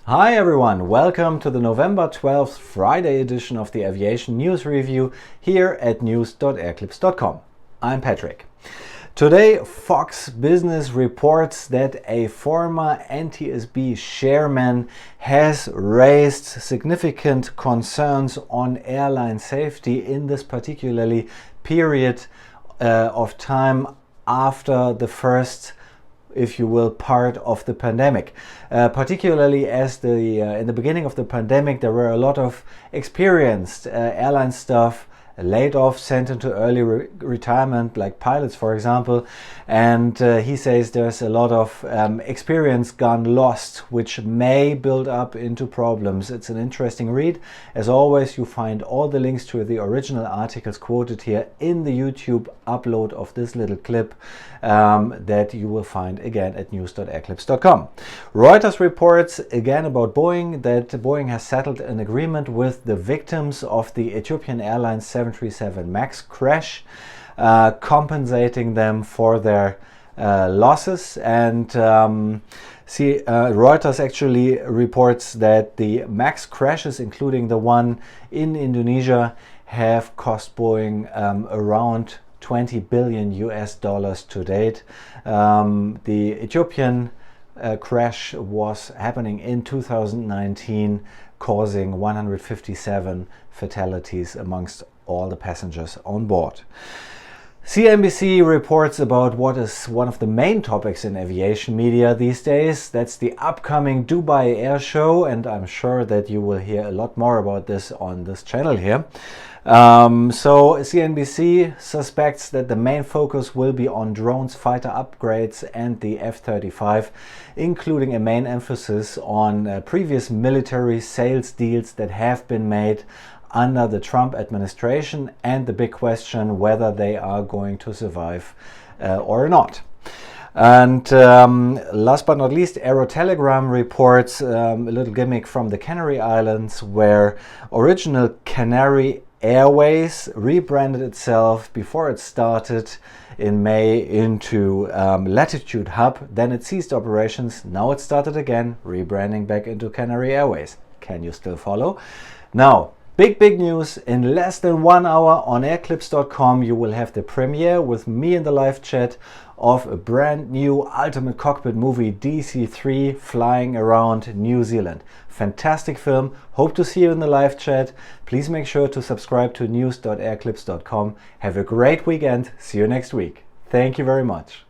Hi everyone, welcome to the November 12th Friday edition of the Aviation News Review here at News.AirClips.com. I'm Patrick. Today, Fox Business reports that a former NTSB chairman has raised significant concerns on airline safety in this particularly period of time after the first, if you will, part of the pandemic. Particularly as in the beginning of the pandemic, there were a lot of experienced airline staff laid off, sent into early retirement, like pilots, for example. And he says there's a lot of experience gone lost, which may build up into problems. It's an interesting read. As always, you find all the links to the original articles quoted here in the YouTube upload of this little clip that you will find again at News.AirClips.com. Reuters reports again about Boeing that Boeing has settled an agreement with the victims of the Ethiopian Airlines 737 MAX crash, compensating them for their losses. And Reuters actually reports that the MAX crashes, including the one in Indonesia, have cost Boeing around $20 billion to date. The Ethiopian crash was happening in 2019, causing 157 fatalities amongst all the passengers on board. CNBC reports about what is one of the main topics in aviation media these days. That's the upcoming Dubai Air Show, and I'm sure that you will hear a lot more about this on this channel here. So CNBC suspects that the main focus will be on drones, fighter upgrades and the F-35, including a main emphasis on previous military sales deals that have been made under the Trump administration, and the big question whether they are going to survive or not. And last but not least, Aerotelegram reports a little gimmick from the Canary Islands, where original Canary Airways rebranded itself before it started in May into Latitude Hub. Then it ceased operations. Now it started again, rebranding back into Canary Airways. Can you still follow? Now, big news. In less than 1 hour on airclips.com you will have the premiere with me in the live chat of a brand new ultimate cockpit movie, DC-3, flying around New Zealand. Fantastic film. Hope to see you in the live chat. Please make sure to subscribe to news.airclips.com. Have a great weekend. See you next week. Thank you very much.